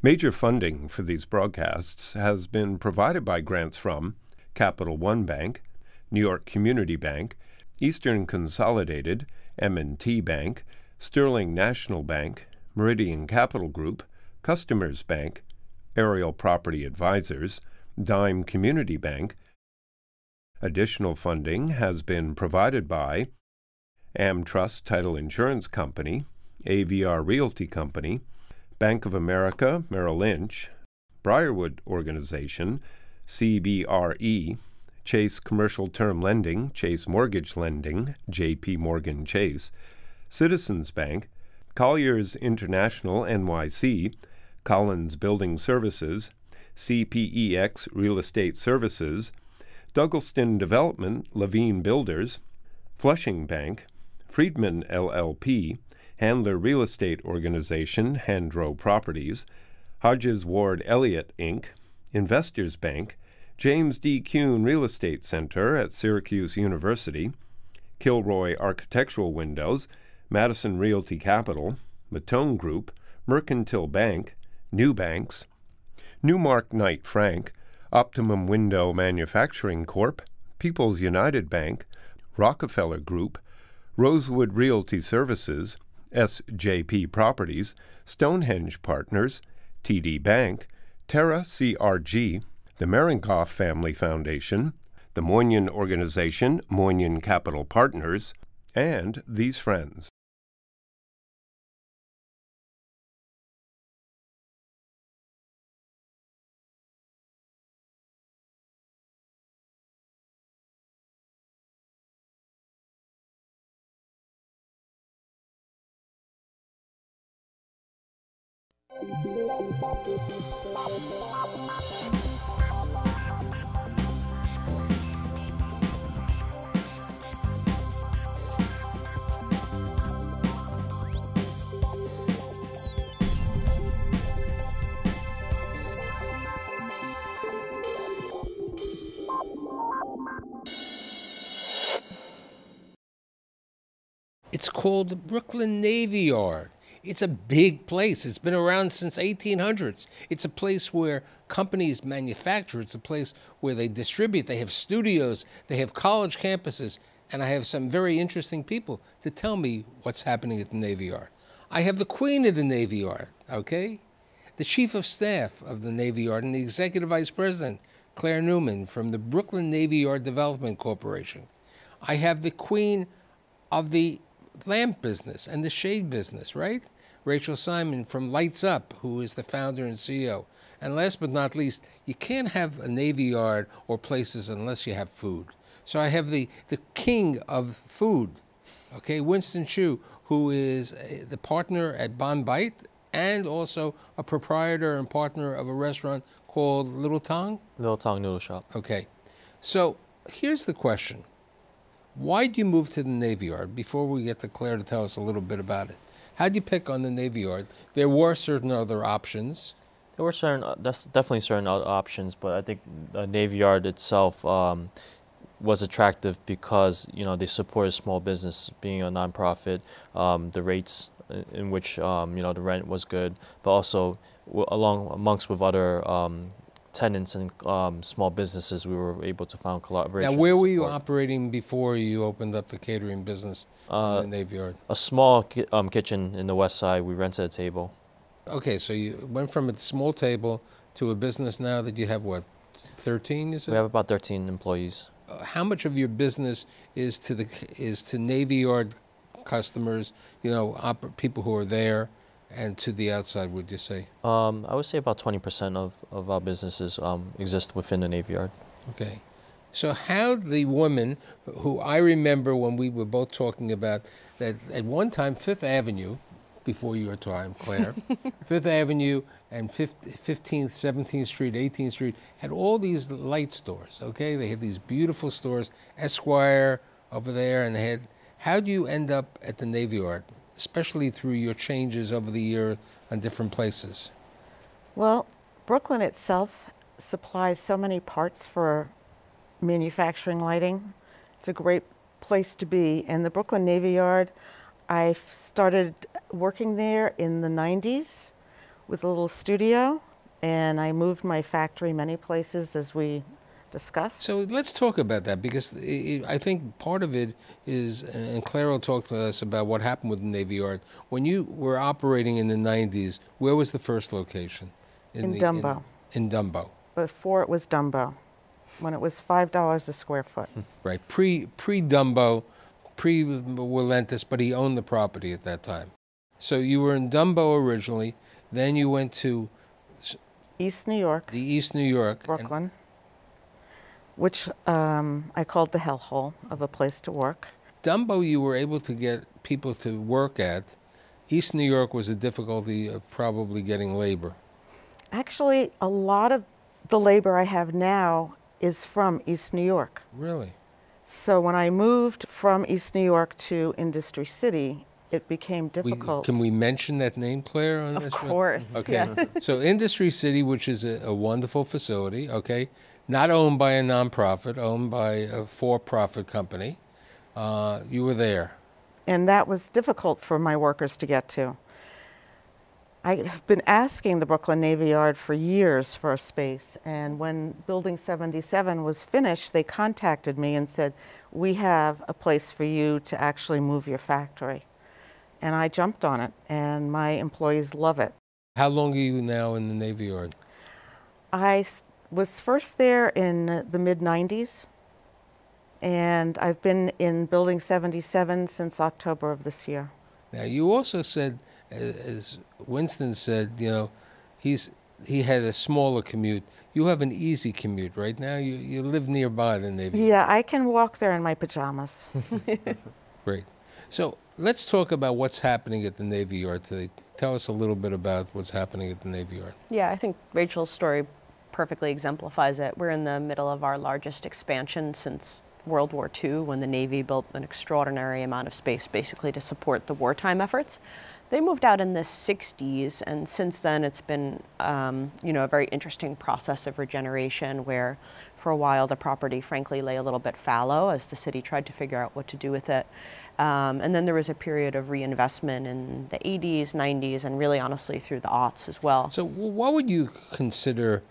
Major funding for these broadcasts has been provided by grants from Capital One Bank, New York Community Bank, Eastern Consolidated, M&T Bank, Sterling National Bank, Meridian Capital Group, Customers Bank, Aerial Property Advisors, Dime Community Bank. Additional funding has been provided by AmTrust Title Insurance Company, AVR Realty Company, Bank of America, Merrill Lynch, Briarwood Organization, CBRE, Chase Commercial Term Lending, Chase Mortgage Lending, JP Morgan Chase, Citizens Bank, Colliers International NYC, Collins Building Services, CPEX Real Estate Services, Douglaston Development, Levine Builders, Flushing Bank, Friedman LLP, Handler Real Estate Organization, Handro Properties, Hodges Ward Elliott, Inc., Investors Bank, James D. Kuhn Real Estate Center at Syracuse University, Kilroy Architectural Windows, Madison Realty Capital, Matone Group, Mercantile Bank, New Banks, Newmark Knight Frank, Optimum Window Manufacturing Corp., People's United Bank, Rockefeller Group, Rosewood Realty Services, SJP Properties, Stonehenge Partners, TD Bank, Terra CRG, the Marinkoff Family Foundation, the Moynihan Organization, Moynihan Capital Partners, and these friends. It's called the Brooklyn Navy Yard. It's a big place. It's been around since 1800s. It's a place where companies manufacture. It's a place where they distribute. They have studios. They have college campuses. And I have some very interesting people to tell me what's happening at the Navy Yard. I have the Queen of the Navy Yard, okay? The Chief of Staff of the Navy Yard and the Executive Vice President, Claire Newman, from the Brooklyn Navy Yard Development Corporation. I have the Queen of the lamp business and the shade business, right? Rachel Simon from Lights Up, who is the founder and CEO. And last but not least, you can't have a Navy Yard or places unless you have food. So I have the king of food, okay, Winston Chu, who is the partner at Bon Bite and also a proprietor and partner of a restaurant called Little Tong? Little Tong Noodle Shop. Okay. So here's the question. Why did you move to the Navy Yard? Before we get to Claire to tell us a little bit about it. How did you pick on the Navy Yard? There were certain other options. There were definitely certain other options, but I think the Navy Yard itself was attractive because, you know, they supported small business, being a nonprofit. The rates in which, you know, the rent was good, but also amongst with other tenants and small businesses, we were able to find collaboration. Now, where were you operating before you opened up the catering business in the Navy Yard? A small kitchen in the west side. We rented a table. Okay, so you went from a small table to a business now that you have, what, 13, you said? We have about 13 employees. How much of your business is to Navy Yard customers, you know, people who are there, and to the outside, would you say? I would say about 20% of our businesses exist within the Navy Yard. Okay. So how the woman, who I remember when we were both talking about that at one time, Fifth Avenue, before your time, Claire, Fifth Avenue and 15th, 17th Street, 18th Street, had all these light stores, okay? They had these beautiful stores, Esquire over there, and they had, how do you end up at the Navy Yard, especially through your changes over the year on different places? Well, Brooklyn itself supplies so many parts for manufacturing lighting. It's a great place to be. And the Brooklyn Navy Yard, I started working there in the 90s with a little studio, and I moved my factory many places as we discussed. So let's talk about that, because I think part of it is, and Claire will talk to us about what happened with the Navy Yard. When you were operating in the 90s, where was the first location? In Dumbo. In Dumbo. Before it was Dumbo, when it was $5 a square foot. Right, pre-Dumbo, pre-Willentis, but he owned the property at that time. So you were in Dumbo originally, then you went to East New York. the East New York. Brooklyn, which I called the hellhole of a place to work. Dumbo you were able to get people to work at. East New York was a difficulty of probably getting labor. Actually, a lot of the labor I have now is from East New York. Really? So when I moved from East New York to Industry City, it became difficult. Can we mention that name, Claire, on Of this show? course. Okay. Yeah. So Industry City, which is a wonderful facility, okay, not owned by a nonprofit, owned by a for-profit company. You were there. And that was difficult for my workers to get to. I have been asking the Brooklyn Navy Yard for years for a space, and when Building 77 was finished, they contacted me and said, we have a place for you to actually move your factory. And I jumped on it, and my employees love it. How long are you now in the Navy Yard? I was first there in the mid-90s, and I've been in Building 77 since October of this year. Now, you also said, as Winston said, you know, he had a smaller commute. You have an easy commute right now. You live nearby the Navy. Yeah, I can walk there in my pajamas. Great. So let's talk about what's happening at the Navy Yard today. Tell us a little bit about what's happening at the Navy Yard. Yeah, I think Rachel's story perfectly exemplifies it. We're in the middle of our largest expansion since World War II, when the Navy built an extraordinary amount of space basically to support the wartime efforts. They moved out in the 60s, and since then it's been you know, a very interesting process of regeneration where for a while the property frankly lay a little bit fallow as the city tried to figure out what to do with it. And then there was a period of reinvestment in the 80s, 90s, and really honestly through the aughts as well. So what would you consider,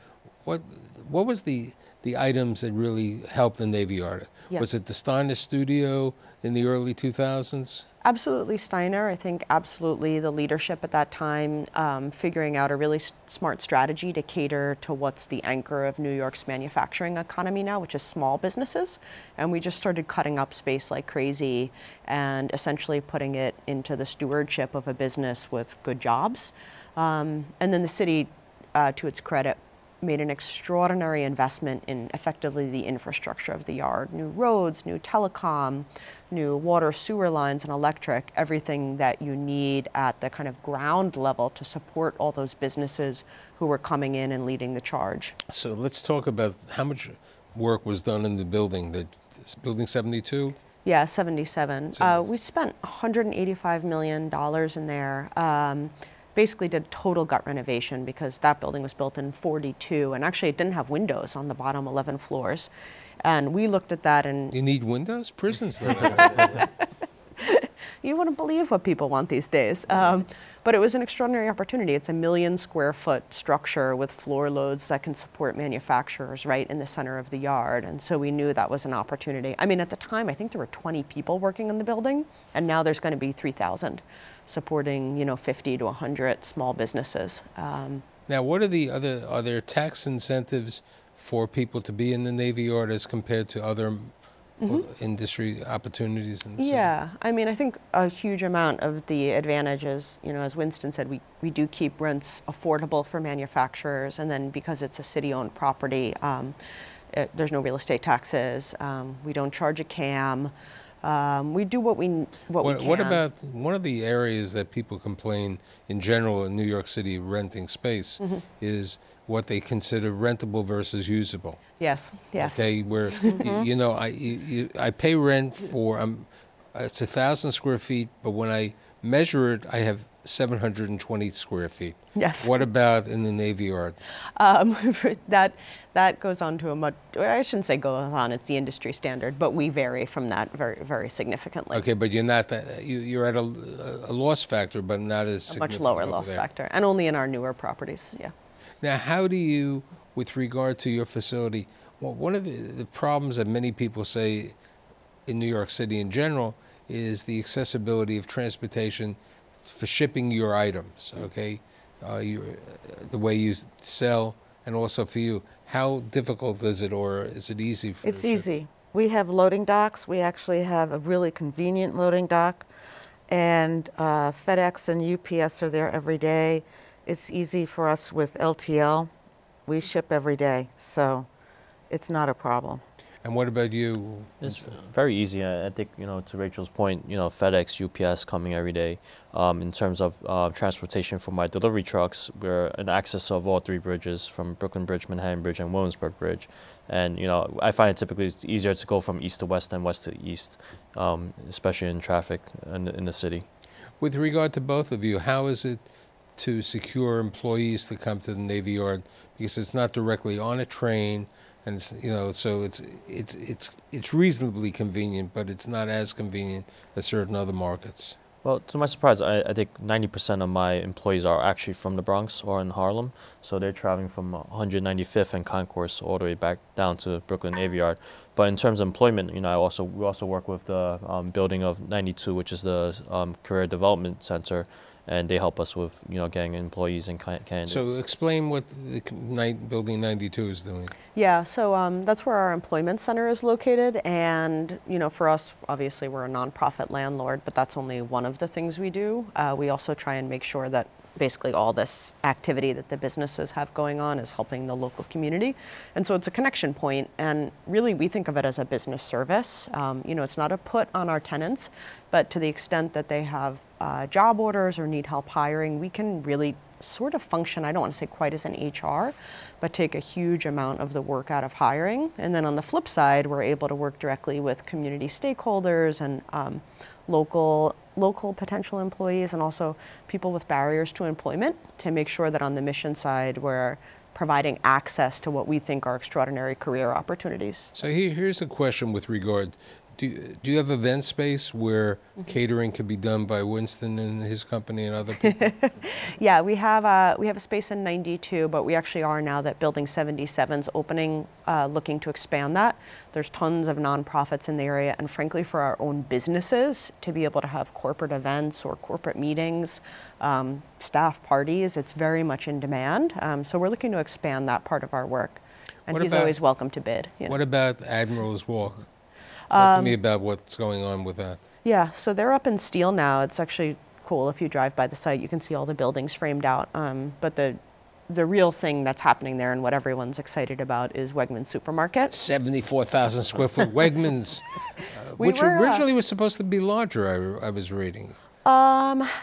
what was the items that really helped the Navy Yard? Yeah. Was it the Steiner studio in the early 2000s? Absolutely Steiner. I think absolutely the leadership at that time, figuring out a really smart strategy to cater to what's the anchor of New York's manufacturing economy now, which is small businesses. And we just started cutting up space like crazy and essentially putting it into the stewardship of a business with good jobs. And then the city, to its credit, made an extraordinary investment in effectively the infrastructure of the yard. New roads, new telecom, new water, sewer lines, and electric, everything that you need at the kind of ground level to support all those businesses who were coming in and leading the charge. So let's talk about how much work was done in the building, Building 72? Yeah, 77. We spent $185 million in there. Basically did total gut renovation because that building was built in 42, and actually it didn't have windows on the bottom 11 floors. And we looked at that and... You need windows? Prisons don't have. You wouldn't believe what people want these days. But it was an extraordinary opportunity. It's a 1 million square foot structure with floor loads that can support manufacturers right in the center of the yard. And so we knew that was an opportunity. I mean, at the time, I think there were 20 people working in the building, and now there's going to be 3,000 supporting, you know, 50 to 100 small businesses. Now, what are are there tax incentives for people to be in the Navy Yard as compared to other industry opportunities in the city? Yeah, I mean, I think a huge amount of the advantages, you know, as Winston said, we do keep rents affordable for manufacturers, and then because it's a city-owned property, there's no real estate taxes. We don't charge a CAM. We do what we can. What about one of the areas that people complain in general in New York City renting space is what they consider rentable versus usable. Yes, yes. Okay, where you know I pay rent for it's 1,000 square feet, but when I measure it, I have 720 square feet. Yes. What about in the Navy Yard? That goes on to a much, I shouldn't say goes on, it's the industry standard, but we vary from that very, very significantly. Okay, but you're not you're at a loss factor, but not as A significant much lower over loss there. factor, and only in our newer properties, yeah. Now, how do you, with regard to your facility, well, one of the problems that many people say in New York City in general is the accessibility of transportation for shipping your items, okay? The way you sell, and also for you. How difficult is it, or is it easy for It's easy. We have loading docks. We actually have a really convenient loading dock, and FedEx and UPS are there every day. It's easy for us with LTL. We ship every day, so it's not a problem. And what about you? It's very easy. I think, to Rachel's point, FedEx, UPS coming every day. In terms of transportation for my delivery trucks, we're in access of all three bridges, from Brooklyn Bridge, Manhattan Bridge, and Williamsburg Bridge. And, I find it typically it's easier to go from east to west than west to east, especially in traffic in the city. With regard to both of you, how is it to secure employees to come to the Navy Yard? Because it's not directly on a train, and it's, so it's reasonably convenient, but it's not as convenient as certain other markets. Well, to my surprise, I think 90% of my employees are actually from the Bronx or in Harlem, so they're traveling from 195th and Concourse all the way back down to Brooklyn Navy Yard. But in terms of employment, we also work with the building of 92, which is the Career Development Center, and they help us with getting employees and candidates. So explain what the Building 92 is doing. Yeah, so that's where our employment center is located, and for us, obviously we're a nonprofit landlord, but that's only one of the things we do. We also try and make sure that basically all this activity that the businesses have going on is helping the local community, and so it's a connection point, and really we think of it as a business service. It's not a put on our tenants, but to the extent that they have job orders or need help hiring, we can really sort of function, I don't want to say quite as an HR, but take a huge amount of the work out of hiring. And then on the flip side, we're able to work directly with community stakeholders and local potential employees, and also people with barriers to employment, to make sure that on the mission side we're providing access to what we think are extraordinary career opportunities. So here's a question with regard. Do you have event space where catering can be done by Winston and his company and other people? Yeah, we have a space in 92, but we actually are, now that Building 77's opening, looking to expand that. There's tons of nonprofits in the area, and frankly for our own businesses to be able to have corporate events or corporate meetings, staff parties, it's very much in demand. So we're looking to expand that part of our work. And he's always welcome to bid. What about Admiral's Walk? Talk to me about what's going on with that. Yeah, so they're up in steel now. It's actually cool. If you drive by the site, you can see all the buildings framed out. But the real thing that's happening there, and what everyone's excited about, is Wegmans Supermarket. 74,000 square foot Wegmans, which originally was supposed to be larger, I was reading. Yeah.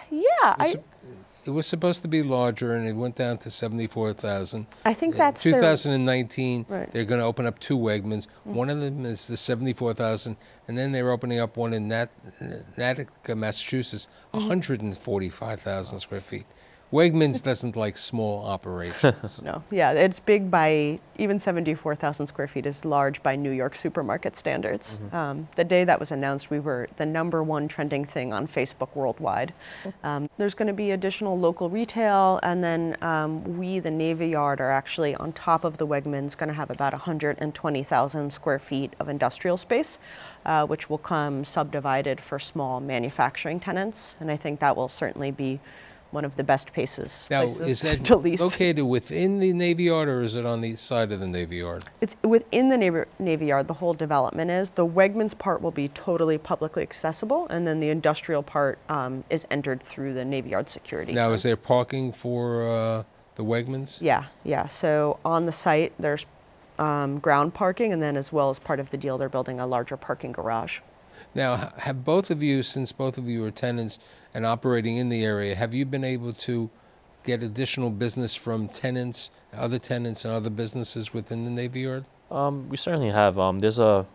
It was supposed to be larger, and it went down to 74,000. I think that's 2019. Right. They're going to open up two Wegmans. One of them is the 74,000, and then they're opening up one in Natick, Massachusetts, 145,000 square feet. Wegmans doesn't like small operations. No, yeah, it's big by, even 74,000 square feet is large by New York supermarket standards. The day that was announced, we were the #1 trending thing on Facebook worldwide. There's going to be additional local retail, and then we, the Navy Yard, are actually on top of the Wegmans going to have about 120,000 square feet of industrial space, which will come subdivided for small manufacturing tenants, and I think that will certainly be one of the best places Now, is that to lease. located within the Navy Yard, or is it on the side of the Navy Yard? It's within the Navy Yard, the whole development is. The Wegmans part will be totally publicly accessible, and then the industrial part is entered through the Navy Yard security. Now, is there parking for the Wegmans? Yeah. So on the site, there's ground parking, and then as well as part of the deal, they're building a larger parking garage. Now, have both of you, since both of you are tenants and operating in the area, have you been able to get additional business from tenants, other tenants and other businesses within the Navy Yard? We certainly have. There's a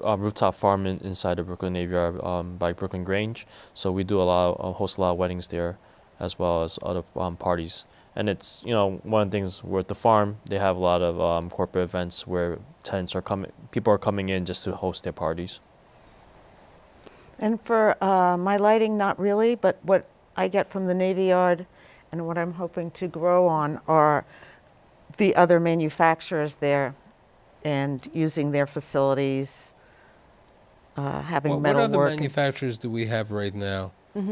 rooftop farm inside the Brooklyn Navy Yard by Brooklyn Grange, so we do host a lot of weddings there. as well as other parties. And it's, you know, one of the things with the farm, they have a lot of corporate events where tenants are people are coming in just to host their parties. And for my lighting, not really, but what I get from the Navy Yard and what I'm hoping to grow on are the other manufacturers there and using their facilities, having What metal other work. manufacturers do we have right now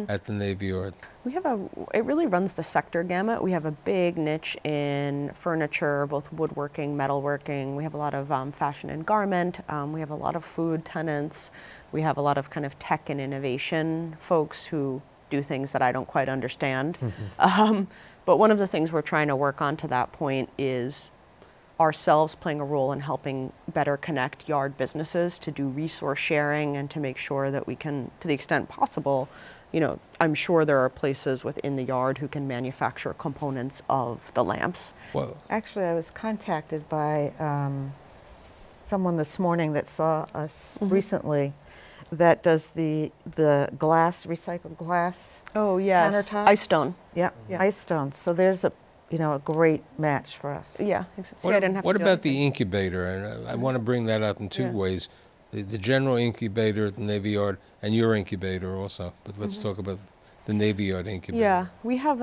at the Navy Yard? We have it really runs the sector gamut. We have a big niche in furniture, both woodworking, metalworking. We have a lot of fashion and garment. We have a lot of food tenants. We have a lot of kind of tech and innovation folks who do things that I don't quite understand. But one of the things we're trying to work on to that point is ourselves playing a role in helping better connect yard businesses to do resource sharing and to make sure that we can, to the extent possible, you know, I'm sure there are places within the yard who can manufacture components of the lamps. Well, Actually, I was contacted by someone this morning that saw us recently that does the glass, recycled glass. Oh, yes. Countertops. Ice stone. Yeah, Yeah. ice stone. So there's a great match for us. Yeah. See, I didn't have what to do about anything. the incubator? And I want to bring that up in two ways. The general incubator at the Navy Yard and your incubator also. But let's talk about the Navy Yard incubator. Yeah, we have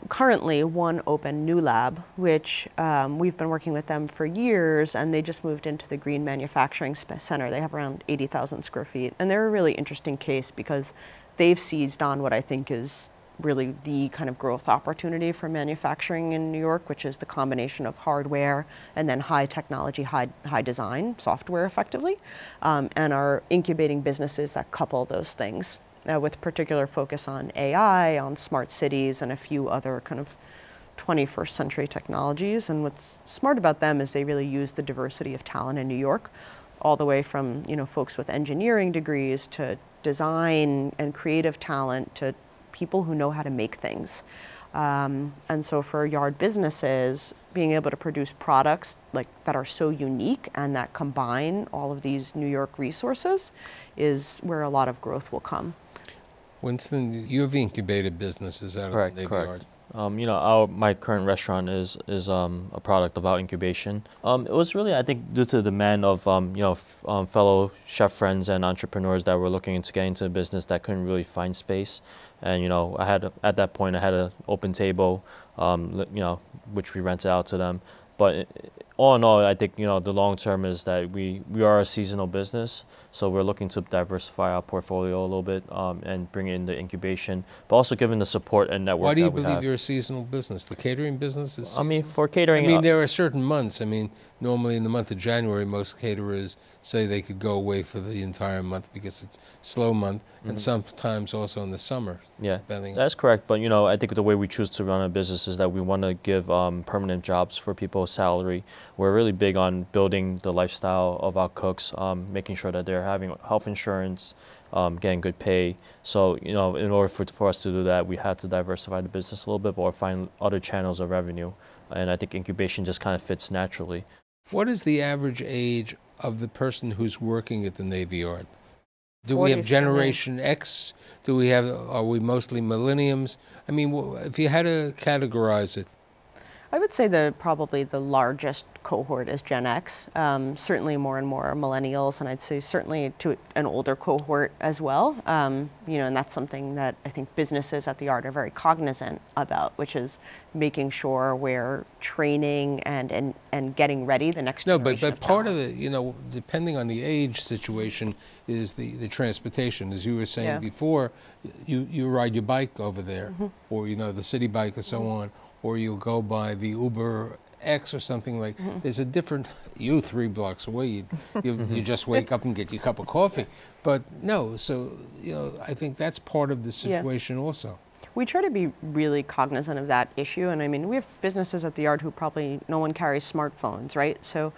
currently one open new lab, which we've been working with them for years, and they just moved into the Green Manufacturing Center. They have around 80,000 square feet, and they're a really interesting case because they've seized on what I think is really the kind of growth opportunity for manufacturing in New York, which is the combination of hardware and then high technology, high design software effectively, and are incubating businesses that couple those things with particular focus on AI, on smart cities, and a few other kind of 21st century technologies. And what's smart about them is they really use the diversity of talent in New York, all the way from, you know, folks with engineering degrees to design and creative talent to people who know how to make things. And so for yard businesses, being able to produce products like that are so unique and that combine all of these New York resources is where a lot of growth will come. Winston, you have incubated businesses out of the Navy Yard. You know, my current restaurant is a product of our incubation. It was really, I think, due to the demand of you know, fellow chef friends and entrepreneurs that were looking to get into a business that couldn't really find space. And you know, at that point I had an open table, you know, which we rented out to them. But all in all, I think, you know, the long term is that we are a seasonal business, so we're looking to diversify our portfolio a little bit and bring in the incubation, but also given the support and network. Why do you that we believe have. you're a seasonal business? The catering business is seasonal? I mean, for catering, I mean, there are certain months. I mean, normally in the month of January, most caterers say they could go away for the entire month because it's a slow month, and sometimes also in the summer. yeah, depending on- that's correct. But you know, I think the way we choose to run a business is that we want to give permanent jobs for people's salary. We're really big on building the lifestyle of our cooks, making sure that they're having health insurance, getting good pay. So, you know, in order for us to do that, we had to diversify the business a little bit or find other channels of revenue. And I think incubation just kind of fits naturally. What is the average age of the person who's working at the Navy Yard? Do we have 40s, Generation X? Are we mostly millenniums? I mean, if you had to categorize it, I would say probably the largest cohort is Gen X, certainly more and more millennials, and I'd say certainly to an older cohort as well. You know, and that's something that I think businesses at the Yard are very cognizant about, which is making sure we're training and getting ready the next generation. but of part of talent. it, you know, depending on the age situation, is the transportation. As you were saying Yeah. before, you ride your bike over there, or, you know, the city bike and so on, or you go by the Uber X or something like. There's a different. You 3 blocks away, you just wake up and get your cup of coffee. But no, so, you know, I think that's part of the situation also. We try to be really cognizant of that issue, and I mean, we have businesses at the Yard who probably no one carries smartphones, right? So,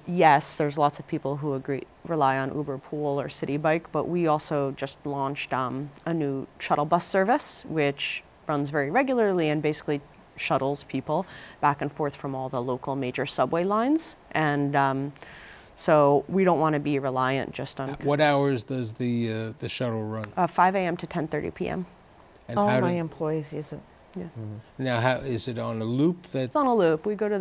yes, there's lots of people who rely on Uber Pool or City Bike, but we also just launched a new shuttle bus service, which runs very regularly and basically shuttles people back and forth from all the local major subway lines. And so we don't want to be reliant just on What hours does the shuttle run? 5 a.m. to 10:30 p.m. And All how my do, employees use it. Yeah. now, how is it on a loop? That It's on a loop. We go to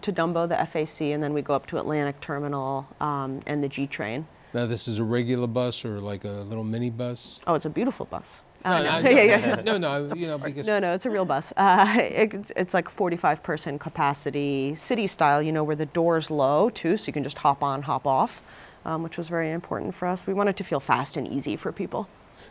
Dumbo, the FAC, and then we go up to Atlantic Terminal and the G train. now this is a regular bus or like a little mini bus? Oh, it's a beautiful bus. No, No. no, Yeah. no, you know, because No, it's a real bus. It's like 45-person capacity, city style, where the door's low too, so you can just hop on, hop off, which was very important for us. We wanted to feel fast and easy for people.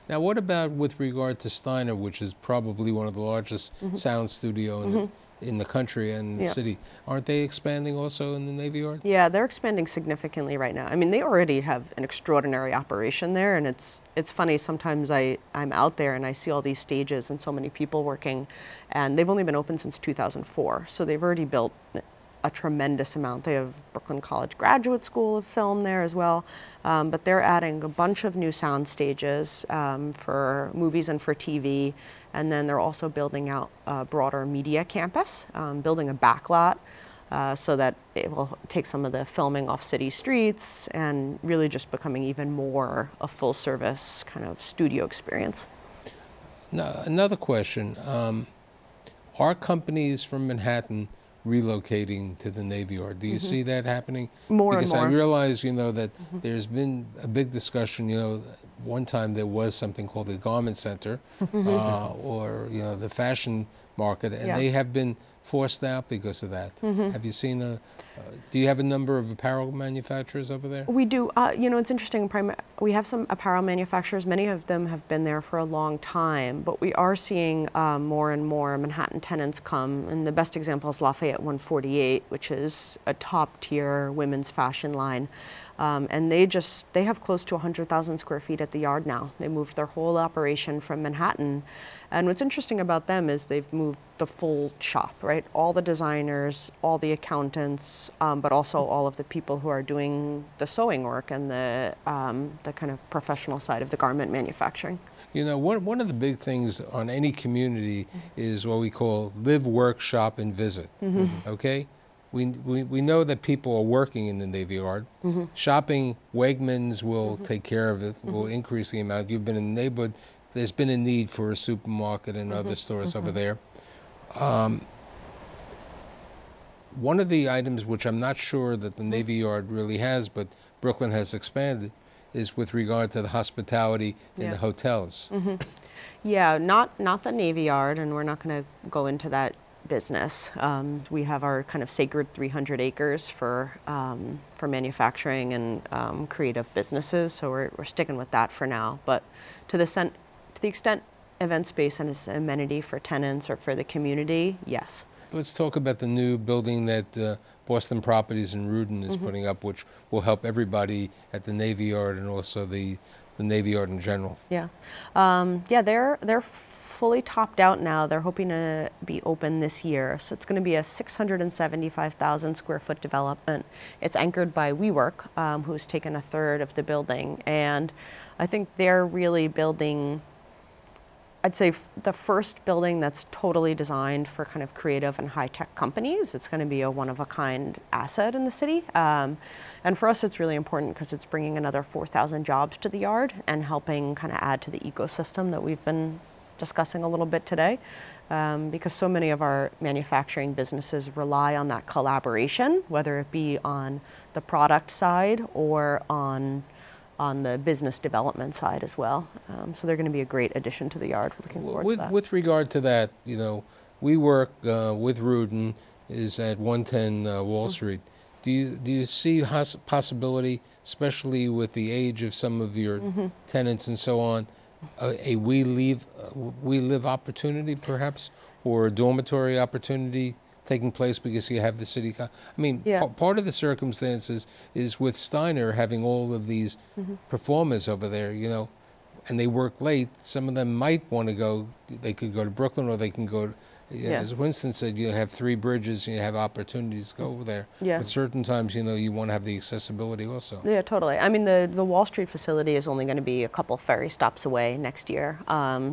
now what about with regard to Steiner, which is probably one of the largest sound studio in the country and the Yeah. city? Aren't they expanding also in the Navy Yard? Yeah, they're expanding significantly right now. I mean, they already have an extraordinary operation there, and it's funny, sometimes I'm out there and I see all these stages and so many people working, and they've only been open since 2004, so they've already built a tremendous amount. They have Brooklyn College Graduate School of Film there as well, but they're adding a bunch of new sound stages for movies and for TV, and then they're also building out a broader media campus, building a backlot so that it will take some of the filming off city streets and really just becoming even more a full service kind of studio experience. Now, another question, are companies from Manhattan relocating to the Navy Yard? Do you see that happening? More and because more. I realize, that there's been a big discussion, one time there was something called the Garment Center or, the fashion market, and Yeah. they have been forced out because of that. Have you seen do you have a number of apparel manufacturers over there? We do. It's interesting. We have some apparel manufacturers. Many of them have been there for a long time, but we are seeing more and more Manhattan tenants come. And the best example is Lafayette 148, which is a top-tier women's fashion line. And they have close to 100,000 square feet at the Yard now. They moved their whole operation from Manhattan. And what's interesting about them is they've moved the full shop, right? All the designers, all the accountants, but also all of the people who are doing the sewing work and the kind of professional side of the garment manufacturing. One of the big things on any community is what we call live, work, shop, and visit, okay? We know that people are working in the Navy Yard. Shopping, Wegmans will take care of it, will increase the amount. You've been in the neighborhood. There's been a need for a supermarket and other stores over there. One of the items which I'm not sure that the Navy Yard really has, but Brooklyn has expanded, is with regard to the hospitality in the hotels. Yeah, not the Navy Yard, and we're not going to go into that business. We have our kind of sacred 300 acres for manufacturing and creative businesses, so we're sticking with that for now. But to the extent event space and is an amenity for tenants or for the community, yes. Let's talk about the new building that Boston Properties in Rudin is putting up, which will help everybody at the Navy Yard and also the Navy Yard in general. Yeah, they're fully topped out now. They're hoping to be open this year. So it's going to be a 675,000 square foot development. It's anchored by WeWork, who's taken a third of the building. And I think they're really building, I'd say, the first building that's totally designed for kind of creative and high-tech companies. It's going to be a one-of-a-kind asset in the city. And for us, it's really important because it's bringing another 4,000 jobs to the Yard and helping kind of add to the ecosystem that we've been discussing a little bit today. Because so many of our manufacturing businesses rely on that collaboration, whether it be on the product side or on the business development side as well. So they're going to be a great addition to the Yard. We're looking forward to that. With regard to that, we work with Rudin is at 110 Wall Street. Do you see possibility, especially with the age of some of your tenants and so on, a we live opportunity perhaps, or a dormitory opportunity taking place because you have the city? I mean, part of the circumstances is with Steiner having all of these performers over there, and they work late. Some of them might want to go, they could go to Brooklyn or they can go Yeah, as Winston said, you have 3 bridges, and you have opportunities to go over there. Yeah. But certain times, you know, you want to have the accessibility also. Yeah, totally. I mean, the Wall Street facility is only going to be a couple ferry stops away next year,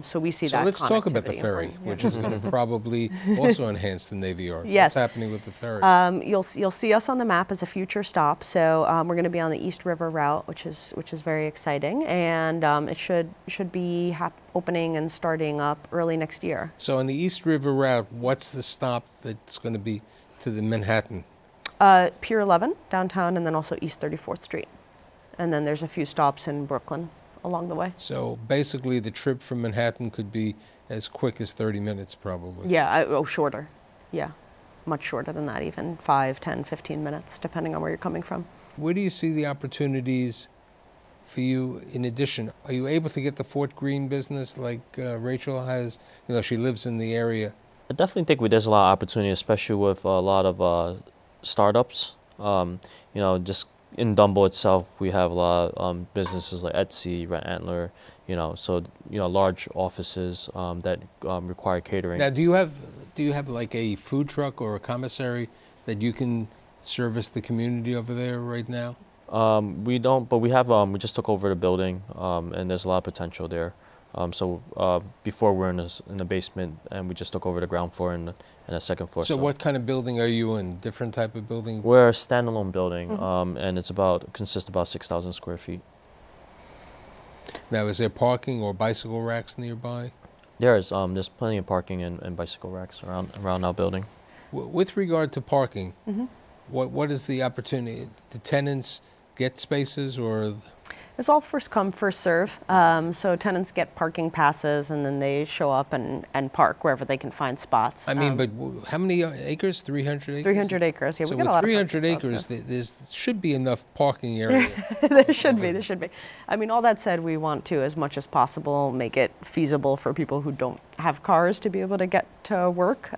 so we see that. So let's talk about the connectivity ferry, important. which is going to probably also enhance the Navy Yard. Yes. What's happening with the ferry? You'll see us on the map as a future stop. So we're going to be on the East River route, which is very exciting, and it should be opening and starting up early next year. So on the East River route, what's the stop that's going to be to the Manhattan? Pier 11 downtown, and then also East 34th Street, and then there's a few stops in Brooklyn along the way. So basically, the trip from Manhattan could be as quick as 30 minutes, probably. Yeah, shorter. Yeah, much shorter than that, even 5, 10, 15 minutes, depending on where you're coming from. Where do you see the opportunities for you in addition? Are you able to get the Fort Greene business like Rachel has? You know, she lives in the area. I definitely think there's a lot of opportunity, especially with a lot of startups. You know, just in Dumbo itself, we have a lot of businesses like Etsy, Red Antler, you know, so, you know, large offices that require catering. Now, do you have like a food truck or a commissary that you can service the community over there right now? We don't, but we have, we just took over the building, and there's a lot of potential there. So before we're in the basement, and we just took over the ground floor and the second floor. So what kind of building are you in? Different type of building? We're a standalone building, and it's consists about 6,000 square feet. Now, is there parking or bicycle racks nearby? There's plenty of parking and bicycle racks around our building. With regard to parking, what is the opportunity? The tenants get spaces, or? It's all first come, first serve. So tenants get parking passes, and then they show up and park wherever they can find spots. I mean, but how many acres? 300 acres? 300 acres, yeah. So we got with a lot 300 of acres, spots, there should be enough parking area. there should be. I mean, all that said, we want to, as much as possible, make it feasible for people who don't have cars to be able to get to work,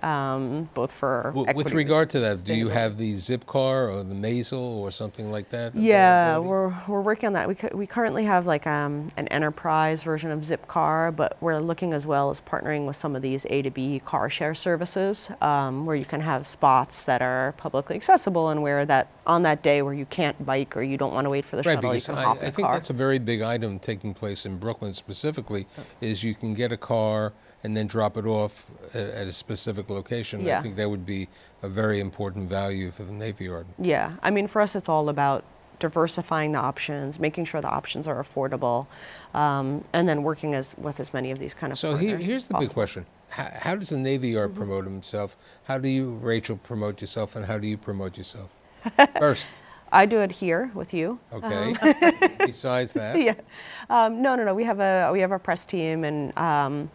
both for With regard to that, do you have the Zip Car or the Maisel or something like that? Yeah, we're working on that. We currently have like an enterprise version of Zip Car, but we're looking as well as partnering with some of these A to B car share services, where you can have spots that are publicly accessible, and where on that day where you can't bike or you don't want to wait for the shuttle, you can hop in a car. I think that's a very big item taking place in Brooklyn specifically, is you can get a car and then drop it off at a specific location. Yeah. I think that would be a very important value for the Navy Yard. Yeah, I mean, for us, it's all about diversifying the options, making sure the options are affordable, and then working with as many of these kind of partners. So here's the big question. How does the Navy Yard promote himself? How do you, Rachel, promote yourself, and how do you promote yourself? First. I do it here with you. Okay. Besides that. Yeah. No. We have a press team, and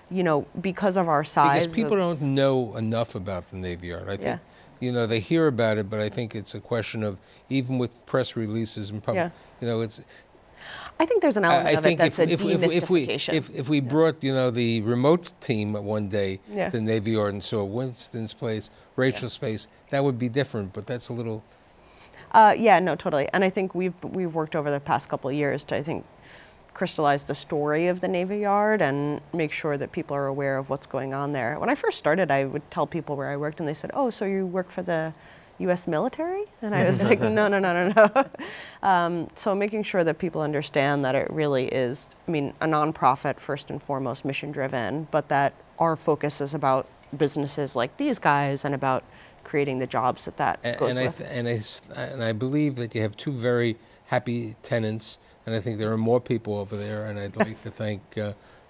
you know, because of our size. Because people don't know enough about the Navy Yard. I think, you know, they hear about it, but I think it's a question of, even with press releases and public, you know, it's. I think there's an element of it that's a demystification. If we brought, you know, the remote team one day to the Navy Yard and saw Winston's place, Rachel's space, that would be different, but that's a little. Yeah, no, totally. And I think we've worked over the past couple of years to, I think, crystallize the story of the Navy Yard and make sure that people are aware of what's going on there. When I first started, I would tell people where I worked, and they said, "Oh, so you work for the U.S. military?" And I was like, no. So making sure that people understand that it really is, I mean, a nonprofit, first and foremost, mission-driven, but that our focus is about businesses like these guys and about creating the jobs that goes with. And I believe that you have two very happy tenants, and I think there are more people over there, and I'd like to thank,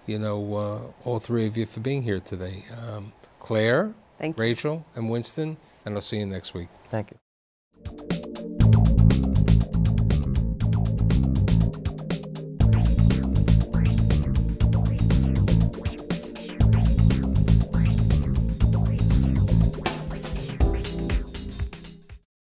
you know, all three of you for being here today. Claire, Rachel, and Winston, and I'll see you next week. Thank you.